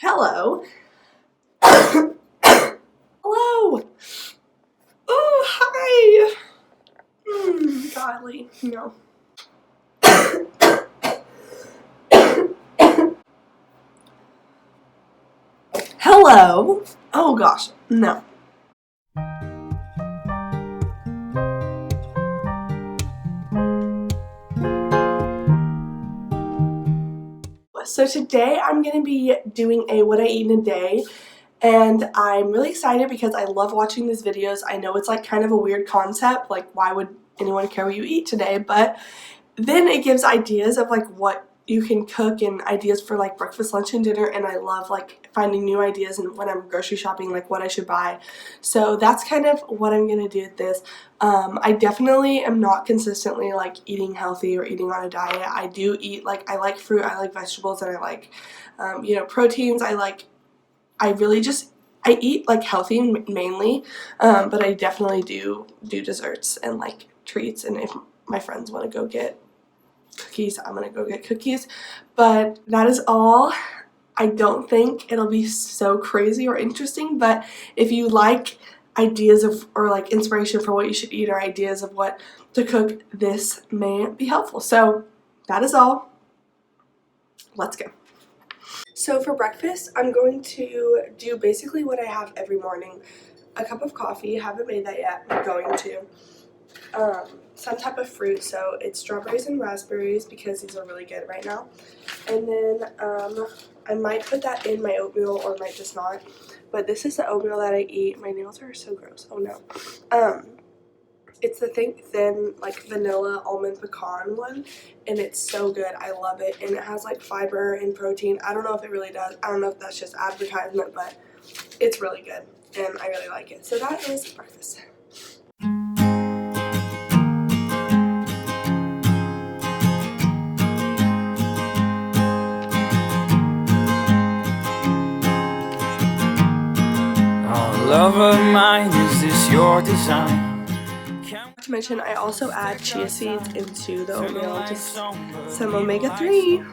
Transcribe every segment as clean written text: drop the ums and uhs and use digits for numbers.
Hello. Hello. Oh, hi. Godly. No. Hello. Oh gosh. No. So today I'm going to be doing a what I eat in a day, and I'm really excited because I love watching these videos. I know it's like kind of a weird concept, like why would anyone care what you eat today, but then it gives ideas of like what you can cook and ideas for like breakfast, lunch, and dinner, and I love like finding new ideas and when I'm grocery shopping like what I should buy. So that's kind of what I'm gonna do with this. I definitely am not consistently like eating healthy or eating on a diet. I do eat like I like fruit, I like vegetables, and I like proteins. I really just I eat like healthy mainly, but I definitely do desserts and like treats, and if my friends want to go get cookies, I'm gonna go get cookies. But that is all. I don't think it'll be so crazy or interesting, but if you like ideas of or like inspiration for what you should eat or ideas of what to cook, this may be helpful. So that is all. Let's go. So for breakfast, I'm going to do basically what I have every morning. A cup of coffee, haven't made that yet, I'm going to. Some type of fruit, so it's strawberries and raspberries because these are really good right now. And then I might put that in my oatmeal or might just not. But this is the oatmeal that I eat. My nails are so gross. Oh no. It's the thin like vanilla almond pecan one, and it's so good. I love it, and it has like fiber and protein. I don't know if it really does. I don't know if that's just advertisement, but it's really good, and I really like it. So that is breakfast. Love of mine, is this your design? Not to mention, I also add chia seeds into the oatmeal, just some omega-3.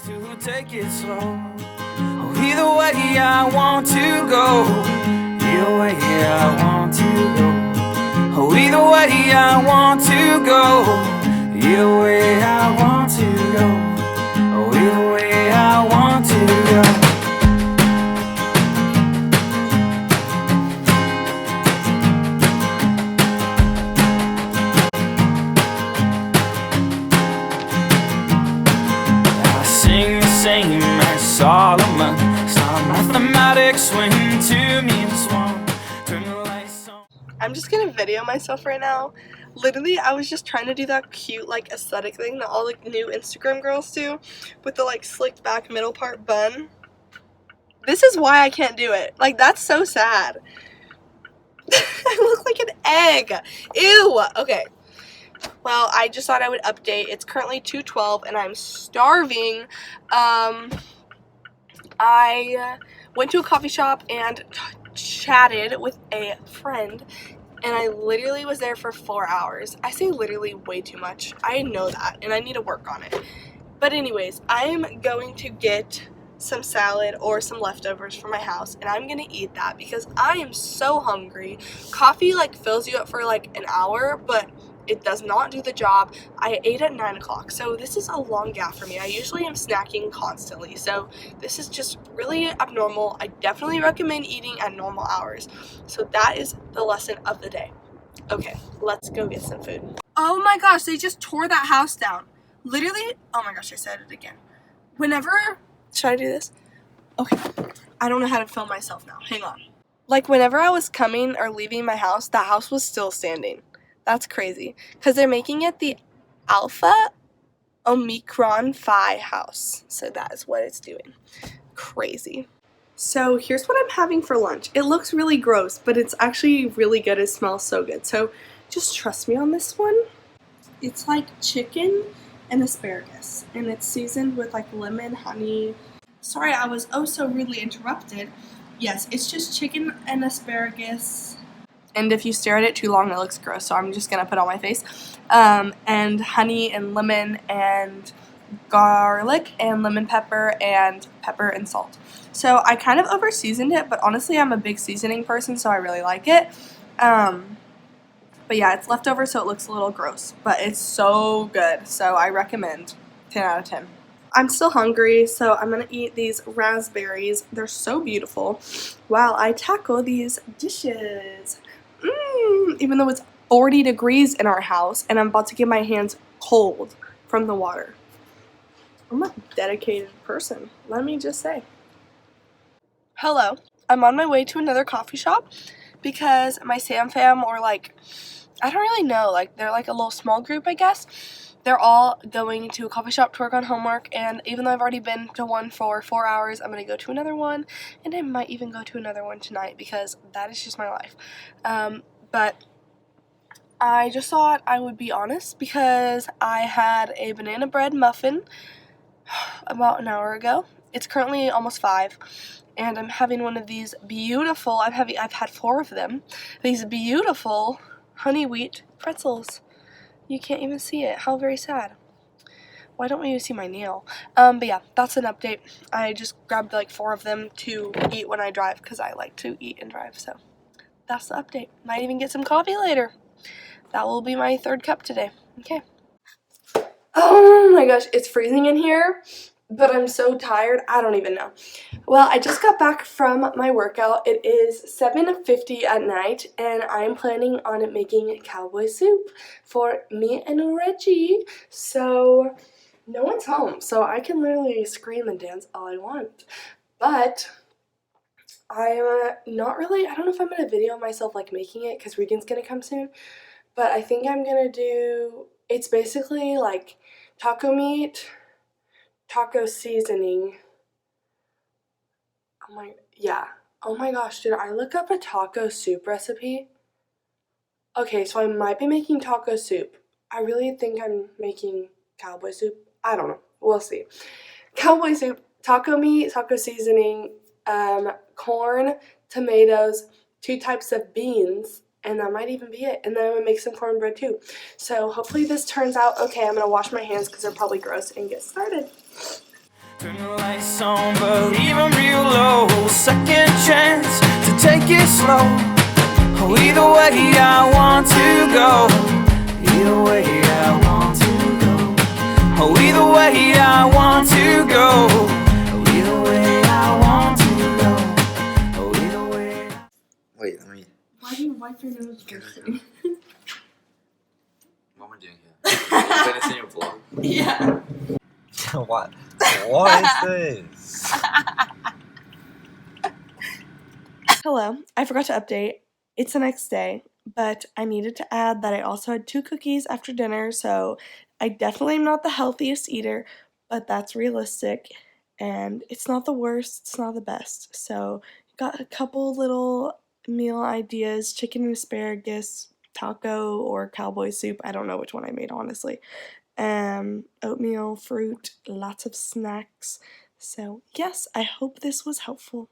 To take it slow. Oh, either way I want to go. Either way I want to go. Oh, either way I want to go. Either way I want to go. Oh, either way I want to go. Same as Solomon, some mathematics went to me and swung. Turn the lights on. I'm just gonna video myself right now. Literally, I was just trying to do that cute like aesthetic thing that all like new Instagram girls do with the like slicked back middle part bun. This is why I can't do it. Like, that's so sad. I look like an egg. Ew. Okay. Well, I just thought I would update. It's currently 2:12 and I'm starving. I went to a coffee shop and chatted with a friend, and I literally was there for 4 hours. I say literally way too much. I know that, and I need to work on it. But anyways, I'm going to get some salad or some leftovers from my house, and I'm gonna eat that because I am so hungry. Coffee like fills you up for like an hour, but it does not do the job. I ate at 9 o'clock, so this is a long gap for me. I usually am snacking constantly, so this is just really abnormal. I definitely recommend eating at normal hours. So that is the lesson of the day. Okay, let's go get some food. Oh my gosh, they just tore that house down. Literally, oh my gosh, I said it again. Should I do this? Okay, I don't know how to film myself now. Hang on. Like, whenever I was coming or leaving my house, the house was still standing. That's crazy. Because they're making it the Alpha Omicron Phi house. So that is what it's doing. Crazy. So here's what I'm having for lunch. It looks really gross, but it's actually really good. It smells so good. So just trust me on this one. It's like chicken and asparagus, and it's seasoned with like lemon, honey. Sorry, I was oh so rudely interrupted. Yes, it's just chicken and asparagus. And if you stare at it too long, it looks gross, so I'm just gonna put it on my face. And honey and lemon and garlic and lemon pepper and salt. So I kind of over seasoned it, but honestly I'm a big seasoning person, so I really like it. But yeah, it's leftover, so it looks a little gross, but it's so good, so I recommend. 10 out of 10. I'm still hungry, so I'm gonna eat these raspberries. They're so beautiful while I tackle these dishes. Even though it's 40 degrees in our house and I'm about to get my hands cold from the water. I'm a dedicated person, let me just say. Hello, I'm on my way to another coffee shop because my Sam fam, or like, I don't really know, like they're like a little small group, I guess. They're all going to a coffee shop to work on homework, and even though I've already been to one for 4 hours, I'm going to go to another one, and I might even go to another one tonight because that is just my life. But I just thought I would be honest because I had a banana bread muffin about an hour ago. It's currently almost 5, and I'm having one of these beautiful, I've had 4 of them, these beautiful honey wheat pretzels. You can't even see it. How very sad. Why don't we even see my nail? But yeah, that's an update. I just grabbed like 4 of them to eat when I drive because I like to eat and drive, so that's the update. Might even get some coffee later. That will be my 3rd cup today. Okay. Oh my gosh, it's freezing in here, but I'm so tired, I don't even know. Well, I just got back from my workout. It is 7:50 at night, and I'm planning on making cowboy soup for me and Reggie. So, no one's home, so I can literally scream and dance all I want. But I'm not really, I don't know if I'm going to video myself like making it because Regan's going to come soon. But I think I'm going to do, it's basically like taco meat, taco seasoning. Oh my gosh, did I look up a taco soup recipe? Okay, so I might be making taco soup. I really think I'm making cowboy soup. I don't know. We'll see. Cowboy soup, taco meat, taco seasoning, corn, tomatoes, 2 types of beans, and that might even be it. And then I'm going to make some cornbread too. So hopefully this turns out okay. I'm going to wash my hands because they're probably gross and get started. Turn the lights on, but even real low. Second chance to take it slow. Oh, either way I want to go. Either way I want to go. Oh, either way I want to go. Oh, either way I want to go. Oh, either way. Wait, let me. Why do you wipe your nose first? What am I doing here? Is this in your vlog? Yeah. What? What is this? Hello, I forgot to update. It's the next day, but I needed to add that I also had 2 cookies after dinner, so I definitely am not the healthiest eater, but that's realistic, and it's not the worst, it's not the best. So, got a couple little meal ideas: chicken and asparagus, taco, or cowboy soup. I don't know which one I made, honestly. Oatmeal, fruit, lots of snacks. So, yes, I hope this was helpful.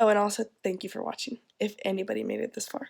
Oh, and also, thank you for watching, if anybody made it this far.